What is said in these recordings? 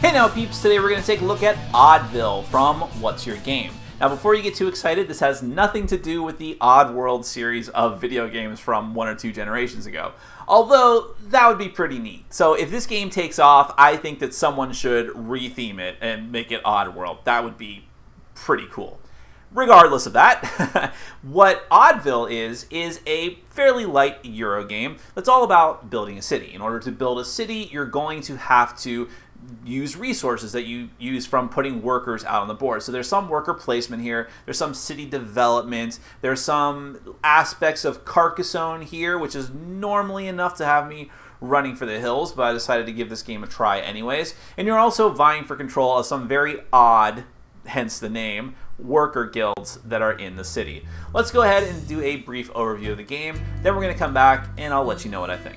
Hey now peeps, today we're going to take a look at Oddville from What's Your Game. Now before you get too excited, this has nothing to do with the Oddworld series of video games from 1 or 2 generations ago. Although, that would be pretty neat. So if this game takes off, I think that someone should retheme it and make it Oddworld. That would be pretty cool. Regardless of that, what Oddville is a fairly light Euro game that's all about building a city. In order to build a city, you're going to have to use resources that you use from putting workers out on the board. So there's some worker placement here, there's some city development, there's some aspects of Carcassonne here, which is normally enough to have me running for the hills, but I decided to give this game a try anyways. And you're also vying for control of some very odd, hence the name, worker guilds that are in the city. Let's go ahead and do a brief overview of the game, then we're going to come back and I'll let you know what I think.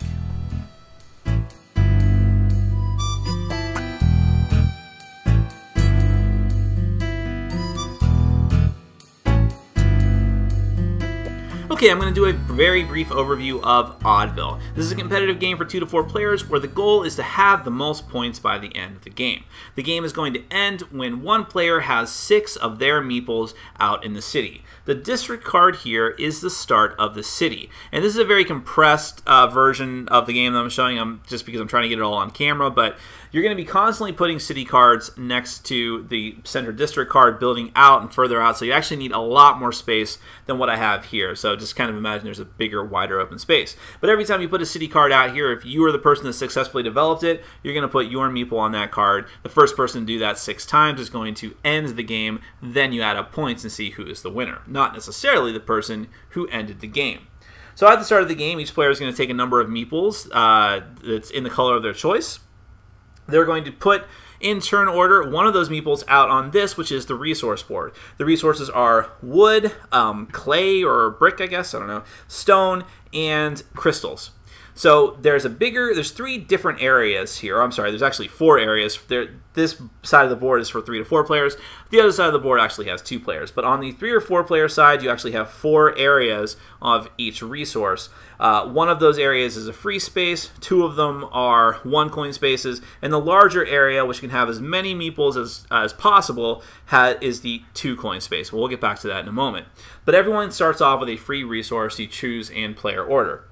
Okay, I'm going to do a very brief overview of Oddville. This is a competitive game for 2 to 4 players where the goal is to have the most points by the end of the game. The game is going to end when one player has 6 of their meeples out in the city. The district card here is the start of the city. And this is a very compressed version of the game that I'm showing them just because I'm trying to get it all on camera, but you're going to be constantly putting city cards next to the center district card, building out and further out, so you actually need a lot more space than what I have here. So just kind of imagine there's a bigger, wider open space. But every time you put a city card out here, if you are the person that successfully developed it, you're going to put your meeple on that card. The first person to do that 6 times is going to end the game. Then you add up points and see who is the winner, not necessarily the person who ended the game. So at the start of the game, each player is going to take a number of meeples that's in the color of their choice. They're going to put, in turn order, one of those meeples out on this, which is the resource board. The resources are wood, clay or brick, I guess, I don't know, stone, and crystals. So there's 3 different areas here. I'm sorry, there's actually 4 areas. This side of the board is for 3 to 4 players. The other side of the board actually has 2 players. But on the 3 or 4 player side, you actually have 4 areas of each resource. One of those areas is a free space. 2 of them are 1 coin spaces. And the larger area, which can have as many meeples as possible, is the 2 coin space. We'll get back to that in a moment. But everyone starts off with a free resource you choose in player order.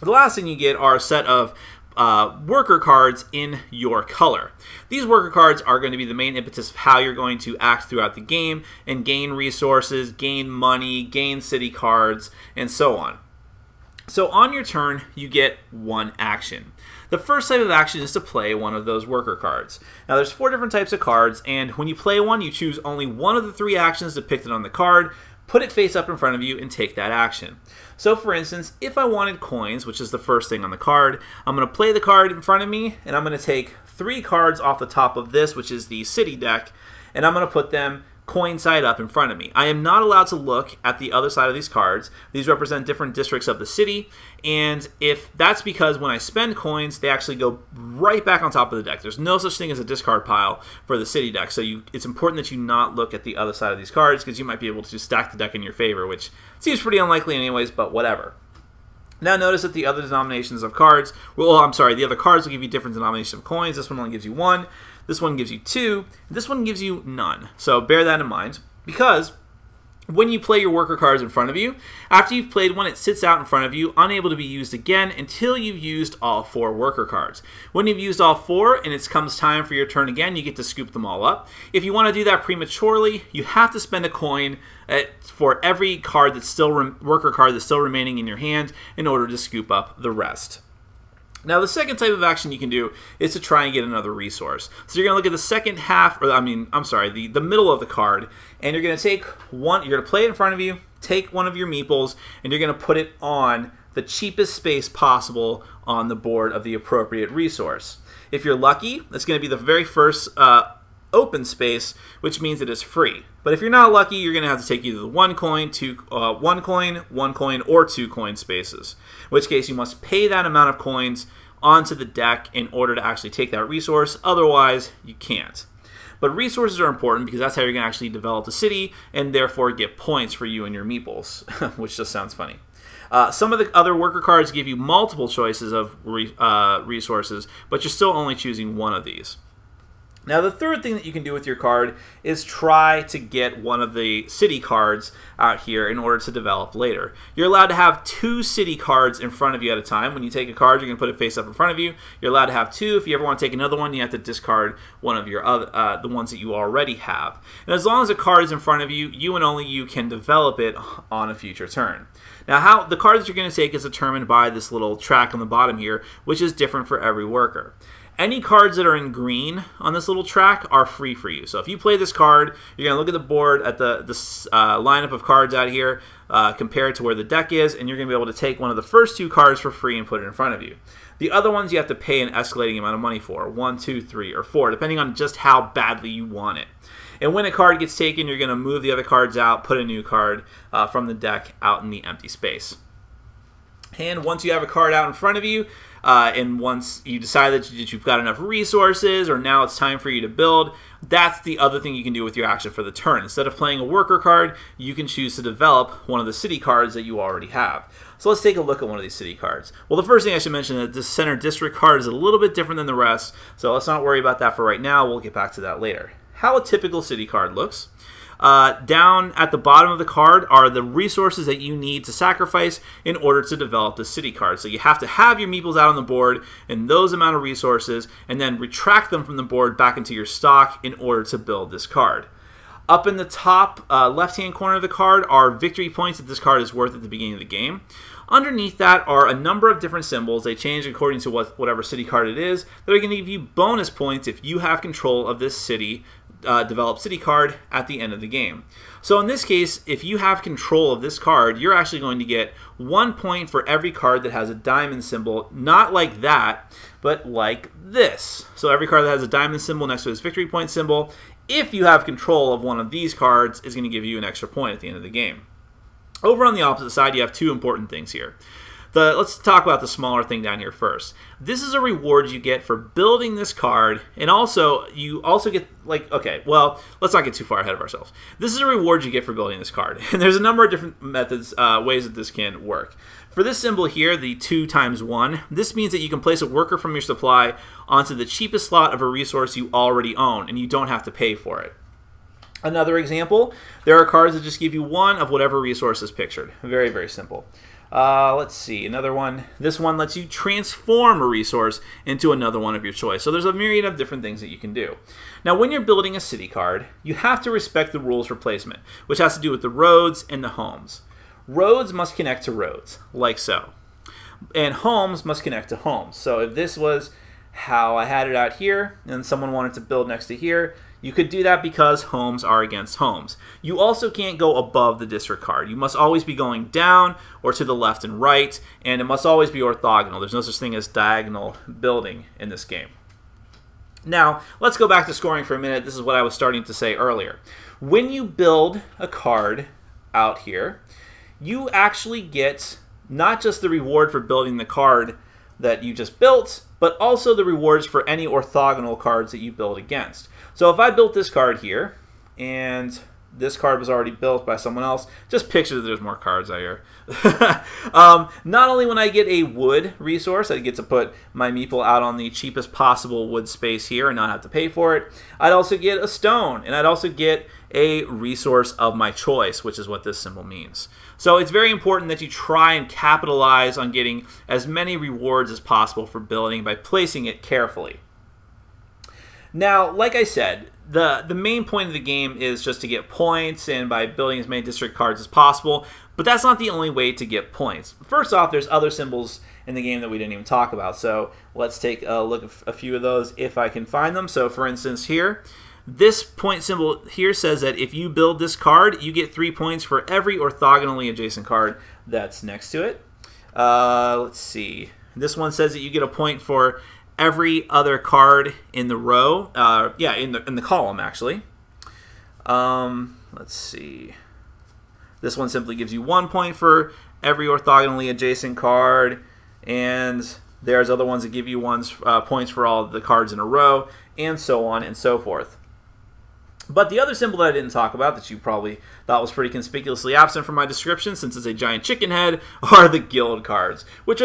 The last thing you get are a set of worker cards in your color. These worker cards are going to be the main impetus of how you're going to act throughout the game and gain resources, gain money, gain city cards, and so on. So on your turn, you get 1 action. The first type of action is to play one of those worker cards. Now there's 4 different types of cards, and when you play one, you choose only one of the 3 actions depicted on the card, put it face up in front of you, and take that action. So for instance, if I wanted coins, which is the first thing on the card, I'm going to play the card in front of me, and I'm going to take 3 cards off the top of this, which is the city deck, and I'm going to put them coin side up in front of me. I am not allowed to look at the other side of these cards. These represent different districts of the city, and if that's because when I spend coins, they actually go right back on top of the deck. There's no such thing as a discard pile for the city deck, so it's important that you not look at the other side of these cards because you might be able to stack the deck in your favor, which seems pretty unlikely anyways, but whatever. Now notice that the other denominations of cards, the other cards will give you different denominations of coins. This one only gives you 1, this one gives you 2, this one gives you none. So bear that in mind, because when you play your worker cards in front of you, after you've played one, it sits out in front of you, unable to be used again until you've used all 4 worker cards. When you've used all 4 and it comes time for your turn again, you get to scoop them all up. If you want to do that prematurely, you have to spend a coin for every card that's worker card that's still remaining in your hand in order to scoop up the rest. Now the second type of action you can do is to try and get another resource. So you're going to look at the second half, or the middle of the card, and you're going to take one, you're going to play it in front of you, take one of your meeples, and you're going to put it on the cheapest space possible on the board of the appropriate resource. If you're lucky, that's going to be the very first open space, which means it is free. But if you're not lucky, you're going to have to take either the 1 coin, 1 coin, or 2 coin spaces. In which case, you must pay that amount of coins onto the deck in order to actually take that resource. Otherwise, you can't. But resources are important because that's how you're going to actually develop the city and therefore get points for you and your meeples, which just sounds funny. Some of the other worker cards give you multiple choices of resources, but you're still only choosing one of these. Now, the third thing that you can do with your card is try to get one of the city cards out here in order to develop later. You're allowed to have 2 city cards in front of you at a time. When you take a card, you're going to put it face up in front of you. You're allowed to have 2. If you ever want to take another one, you have to discard one of your other, the ones that you already have. And as long as a card is in front of you, you and only you can develop it on a future turn. Now, how the card that you're going to take is determined by this little track on the bottom here, which is different for every worker. Any cards that are in green on this little track are free for you. So if you play this card, you're going to look at the board at the lineup of cards out here compared to where the deck is, and you're going to be able to take one of the first 2 cards for free and put it in front of you. The other ones you have to pay an escalating amount of money for, 1, 2, 3, or 4, depending on just how badly you want it. And when a card gets taken, you're going to move the other cards out, put a new card from the deck out in the empty space. And once you have a card out in front of you, and once you decide that you've got enough resources, or now it's time for you to build, that's the other thing you can do with your action for the turn. Instead of playing a worker card, you can choose to develop one of the city cards that you already have. So let's take a look at one of these city cards. Well, the first thing I should mention is that this center district card is a little bit different than the rest, so let's not worry about that for right now. We'll get back to that later. How a typical city card looks. Down at the bottom of the card are the resources that you need to sacrifice in order to develop the city card. So you have to have your meeples out on the board and those amount of resources, and then retract them from the board back into your stock in order to build this card. Up in the top left-hand corner of the card are victory points that this card is worth at the beginning of the game. Underneath that are a number of different symbols. They change according to whatever city card it is, that are going to give you bonus points if you have control of this city developed city card at the end of the game. So in this case, if you have control of this card, you're actually going to get 1 point for every card that has a diamond symbol, not like that, but like this. So every card that has a diamond symbol next to its victory point symbol, if you have control of one of these cards, is going to give you an extra point at the end of the game. Over on the opposite side, you have 2 important things here. Let's talk about the smaller thing down here first. This is a reward you get for building this card, and also you also get, like, okay, well, let's not get too far ahead of ourselves. This is a reward you get for building this card, and there's a number of different methods, ways that this can work. For this symbol here, the 2 times 1, this means that you can place a worker from your supply onto the cheapest slot of a resource you already own, and you don't have to pay for it. Another example, there are cards that just give you 1 of whatever resource is pictured. Very, very simple. Let's see, another one. This one lets you transform a resource into another one of your choice. So there's a myriad of different things that you can do. Now, when you're building a city card, you have to respect the rules for placement, which has to do with the roads and the homes. Roads must connect to roads, like so. And homes must connect to homes. So if this was how I had it out here, and someone wanted to build next to here, you could do that because homes are against homes. You also can't go above the district card. You must always be going down or to the left and right, and it must always be orthogonal. There's no such thing as diagonal building in this game. Now, let's go back to scoring for a minute. This is what I was starting to say earlier. When you build a card out here, you actually get not just the reward for building the card that you just built, but also the rewards for any orthogonal cards that you build against. So if I built this card here, and this card was already built by someone else, just picture that there's more cards out here. Not only when I get a wood resource, I get to put my meeple out on the cheapest possible wood space here and not have to pay for it, I'd also get a stone, and I'd also get a resource of my choice, which is what this symbol means. So it's very important that you try and capitalize on getting as many rewards as possible for building by placing it carefully. Now, like I said, the main point of the game is just to get points and by building as many district cards as possible, but that's not the only way to get points. First off, there's other symbols in the game that we didn't even talk about, so let's take a look at a few of those if I can find them. So for instance here, this point symbol here says that if you build this card, you get 3 points for every orthogonally adjacent card that's next to it. Let's see. This one says that you get a point for every other card in the row. In the column, actually. Let's see. This one simply gives you 1 point for every orthogonally adjacent card, and there's other ones that give you points for all of the cards in a row, and so on and so forth. But the other symbol that I didn't talk about that you probably thought was pretty conspicuously absent from my description, since it's a giant chicken head, are the guild cards, which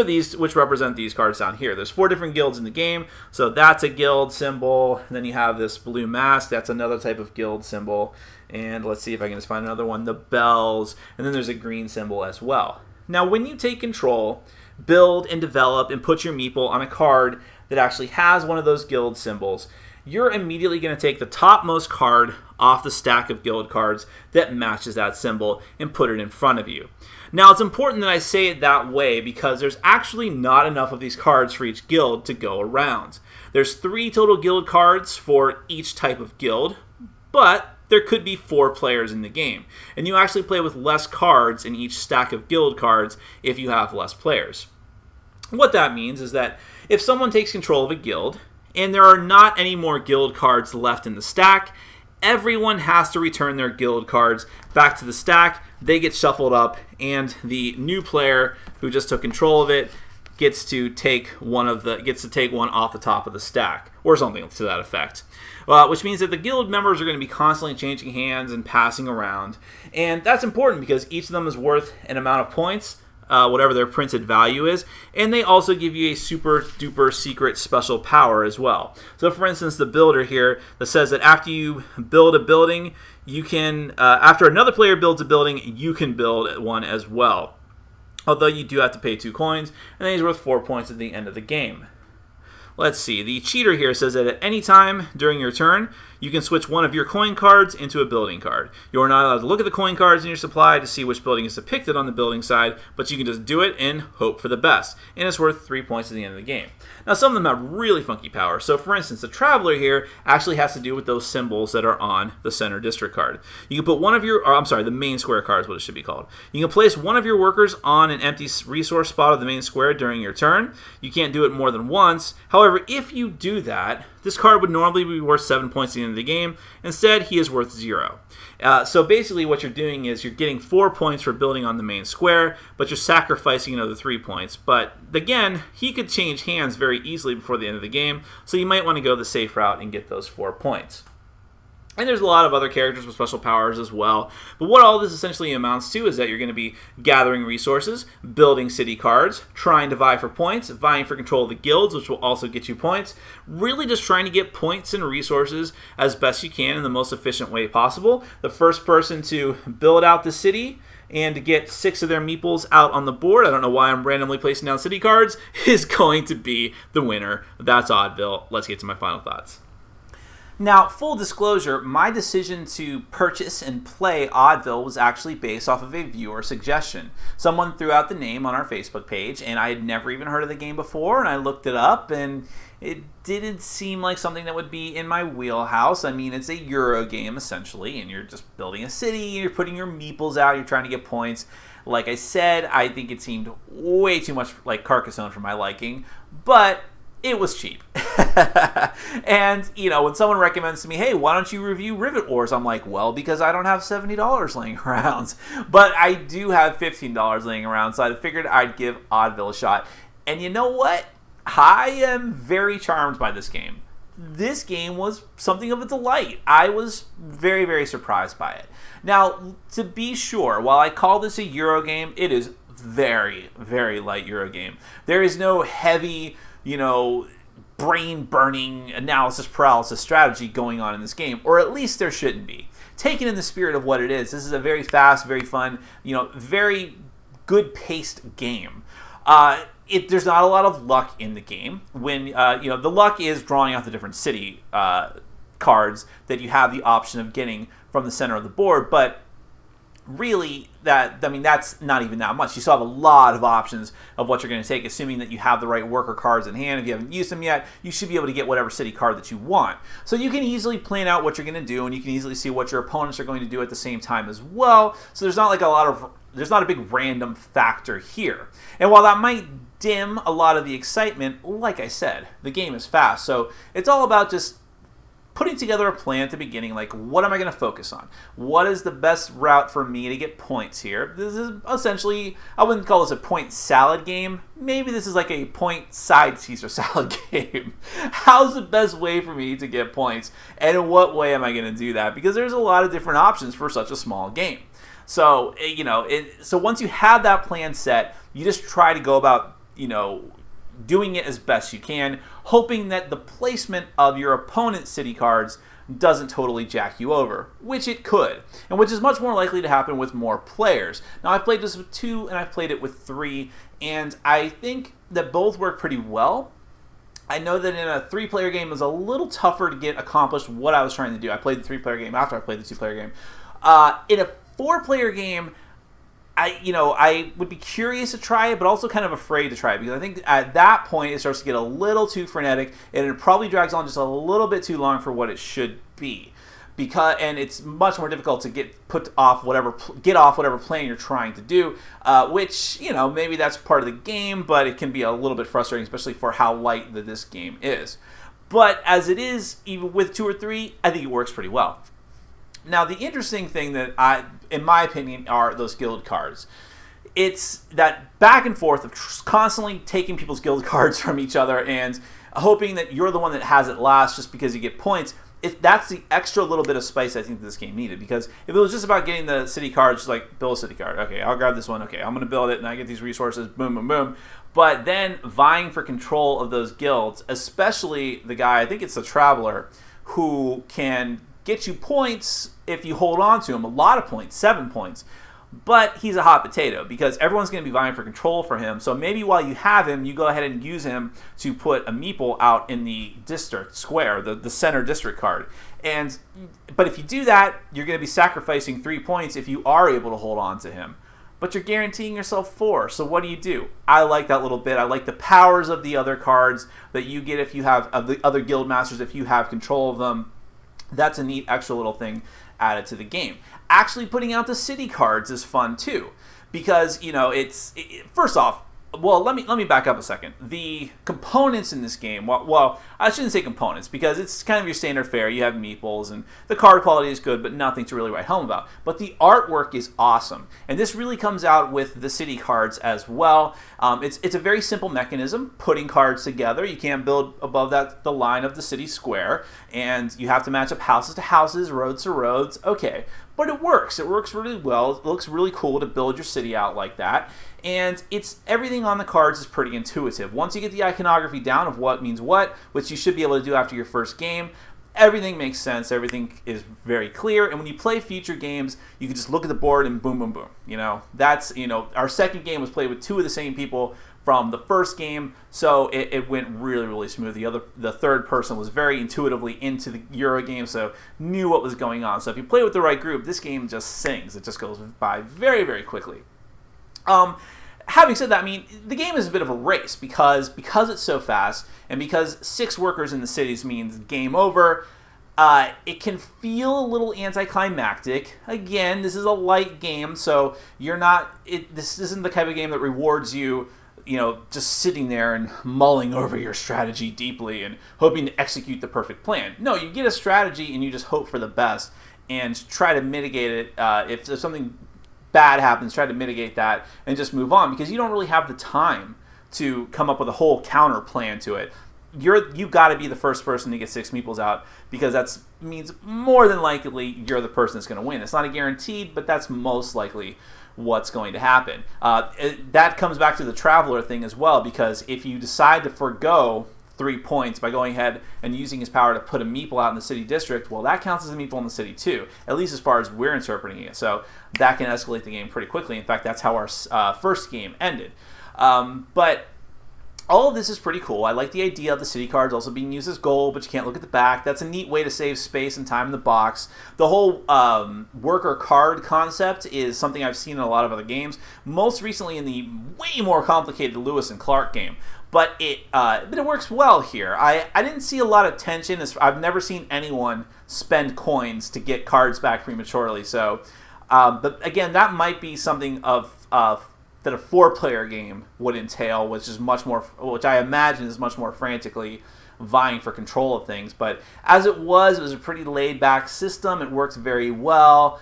represent these cards down here. There's 4 different guilds in the game, so that's a guild symbol. And then you have this blue mask, that's another type of guild symbol. And let's see if I can just find another one, the bells, and then there's a green symbol as well. Now, when you take control, build and develop and put your meeple on a card that actually has one of those guild symbols, you're immediately going to take the topmost card off the stack of guild cards that matches that symbol and put it in front of you. Now, it's important that I say it that way because there's actually not enough of these cards for each guild to go around. There's 3 total guild cards for each type of guild, but there could be 4 players in the game, and you actually play with less cards in each stack of guild cards if you have less players. What that means is that if someone takes control of a guild, and there are not any more guild cards left in the stack, everyone has to return their guild cards back to the stack. They get shuffled up, and the new player who just took control of it gets to take one off the top of the stack, or something to that effect. Which means that the guild members are going to be constantly changing hands and passing around, and that's important because each of them is worth an amount of points, whatever their printed value is, and they also give you a super duper secret special power as well. So for instance, the builder here that says that after you build a building, you can, after another player builds a building, you can build one as well. Although you do have to pay 2 coins, and then he's worth 4 points at the end of the game. Let's see, the cheater here says that at any time during your turn, you can switch one of your coin cards into a building card. You are not allowed to look at the coin cards in your supply to see which building is depicted on the building side, but you can just do it and hope for the best. And it's worth 3 points at the end of the game. Now, some of them have really funky power. So, for instance, the Traveler here actually has to do with those symbols that are on the center district card. You can put one of your, or I'm sorry, the main square card is what it should be called. You can place one of your workers on an empty resource spot of the main square during your turn. You can't do it more than once. However, if you do that, this card would normally be worth 7 points at the end of the game. Instead, he is worth 0. So basically what you're doing is you're getting 4 points for building on the main square, but you're sacrificing another 3 points. But again, he could change hands very easily before the end of the game, so you might want to go the safe route and get those 4 points. And there's a lot of other characters with special powers as well. But what all this essentially amounts to is that you're going to be gathering resources, building city cards, trying to vie for points, vying for control of the guilds, which will also get you points. Really just trying to get points and resources as best you can in the most efficient way possible. The first person to build out the city and to get 6 of their meeples out on the board, I don't know why I'm randomly placing down city cards, is going to be the winner. That's Oddville. Let's get to my final thoughts. Now, full disclosure, my decision to purchase and play Oddville was actually based off of a viewer suggestion. Someone threw out the name on our Facebook page, and I had never even heard of the game before, and I looked it up, and it didn't seem like something that would be in my wheelhouse. I mean, it's a Euro game, essentially, and you're just building a city, and you're putting your meeples out, you're trying to get points. Like I said, I think it seemed way too much like Carcassonne for my liking, but it was cheap. And, you know, when someone recommends to me, hey, why don't you review Rivet Wars? I'm like, well, because I don't have $70 laying around. But I do have $15 laying around, so I figured I'd give Oddville a shot. And you know what? I am very charmed by this game. This game was something of a delight. I was very, very surprised by it. Now, to be sure, while I call this a Euro game, it is very, very light Euro game. There is no heavy, you know, brain-burning analysis paralysis strategy going on in this game, or at least there shouldn't be. Taken in the spirit of what it is, this is a very fast, very fun, you know, very good-paced game. There's not a lot of luck in the game. When you know, the luck is drawing out the different city cards that you have the option of getting from the center of the board, but really, that's not even that much. You still have a lot of options of what you're going to take, assuming that you have the right worker cards in hand. If you haven't used them yet, you should be able to get whatever city card that you want. So you can easily plan out what you're going to do, and you can easily see what your opponents are going to do at the same time as well. So there's not like there's not a big random factor here. And while that might dim a lot of the excitement, like I said, the game is fast. So it's all about just putting together a plan at the beginning, like what am I going to focus on? What is the best route for me to get points here? This is essentially, I wouldn't call this a point salad game. Maybe this is like a point side Caesar salad game. How's the best way for me to get points? And in what way am I going to do that? Because there's a lot of different options for such a small game. So, you know, so once you have that plan set, you just try to go about, you know, doing it as best you can, hoping that the placement of your opponent's city cards doesn't totally jack you over, which it could, and which is much more likely to happen with more players. Now, I've played this with 2, and I've played it with 3, and I think that both work pretty well. I know that in a 3-player game it was a little tougher to get accomplished what I was trying to do. I played the 3-player game after I played the 2-player game. In a 4-player game, I would be curious to try it, but also kind of afraid to try it, because I think at that point it starts to get a little too frenetic, and it probably drags on just a little bit too long for what it should be. And it's much more difficult to get off whatever plan you're trying to do, which, you know, maybe that's part of the game, but it can be a little bit frustrating, especially for how light that this game is. But as it is, even with 2 or 3, I think it works pretty well. Now, the interesting thing that in my opinion, are those guild cards. It's that back and forth of constantly taking people's guild cards from each other and hoping that you're the one that has it last just because you get points. That's the extra little bit of spice I think this game needed, because if it was just about getting the city cards, like build a city card, okay, I'll grab this one, okay, I'm going to build it and I get these resources, boom, boom, boom. But then vying for control of those guilds, especially the guy, I think it's the Traveler, who can get you points if you hold on to him, a lot of points, 7 points. But he's a hot potato because everyone's going to be vying for control for him. So maybe while you have him, you go ahead and use him to put a meeple out in the district square, the center district card. But if you do that, you're going to be sacrificing 3 points if you are able to hold on to him. But you're guaranteeing yourself 4. So what do? I like that little bit. I like the powers of the other cards that you get if you have, of the other guild masters, if you have control of them. That's a neat extra little thing added to the game. Actually putting out the city cards is fun too, because, you know, first off, well, let me back up a second. The components in this game, well, I shouldn't say components, because it's kind of your standard fare. You have meeples, and the card quality is good, but nothing to really write home about. But the artwork is awesome, and this really comes out with the city cards as well. It's a very simple mechanism, putting cards together. You can't build above the line of the city square, and you have to match up houses to houses, roads to roads. Okay, but it works. It works really well. It looks really cool to build your city out like that. And everything on the cards is pretty intuitive. Once you get the iconography down of what means what, which you should be able to do after your first game, everything makes sense. Everything is very clear. And when you play future games, you can just look at the board and boom, boom, boom. You know, our second game was played with 2 of the same people from the first game, so it went really, really smooth. The third person was very intuitively into the Euro game, so knew what was going on. So if you play with the right group, this game just sings. It just goes by very, very quickly. Having said that, I mean, the game is a bit of a race because it's so fast, and because 6 workers in the cities means game over. It can feel a little anticlimactic. Again, this is a light game, so this isn't the type of game that rewards you, you know, just sitting there and mulling over your strategy deeply and hoping to execute the perfect plan. No, you get a strategy and you just hope for the best and try to mitigate it. If there's something bad happens, try to mitigate that and just move on, because you don't really have the time to come up with a whole counter plan to it. You've got to be the first person to get 6 meeples out, because that means more than likely you're the person that's going to win. It's not a guaranteed, but that's most likely what's going to happen. That comes back to the Traveler thing as well, because if you decide to forgo 3 points by going ahead and using his power to put a meeple out in the city district, well, that counts as a meeple in the city too, at least as far as we're interpreting it. So that can escalate the game pretty quickly. In fact, that's how our first game ended. But all of this is pretty cool. I like the idea of the city cards also being used as gold, but you can't look at the back. That's a neat way to save space and time in the box. The whole worker card concept is something I've seen in a lot of other games, most recently in the way more complicated Lewis and Clark game. But it works well here. I didn't see a lot of tension. I've never seen anyone spend coins to get cards back prematurely. So, but again, that might be something that a 4-player game would entail, which I imagine is much more frantically vying for control of things. But as it was a pretty laid-back system. It works very well.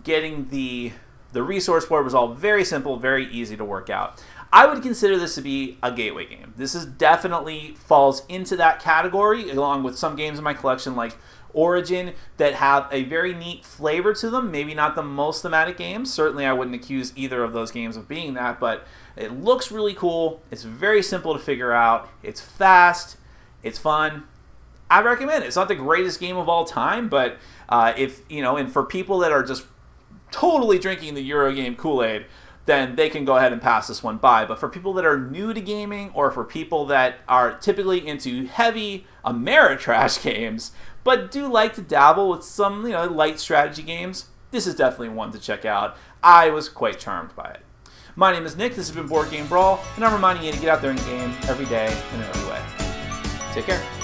Getting the resource board was all very simple, very easy to work out. I would consider this to be a gateway game. This is definitely falls into that category, along with some games in my collection like Origin that have a very neat flavor to them. Maybe not the most thematic games. Certainly I wouldn't accuse either of those games of being that, but it looks really cool. It's very simple to figure out. It's fast. It's fun. I recommend it. It's not the greatest game of all time, but if, you know, and for people that are just totally drinking the Eurogame Kool-Aid, then they can go ahead and pass this one by. But for people that are new to gaming, or for people that are typically into heavy Ameritrash games, but do like to dabble with some, you know, light strategy games, this is definitely one to check out. I was quite charmed by it. My name is Nick, this has been Board Game Brawl, and I'm reminding you to get out there and game every day and in every way. Take care.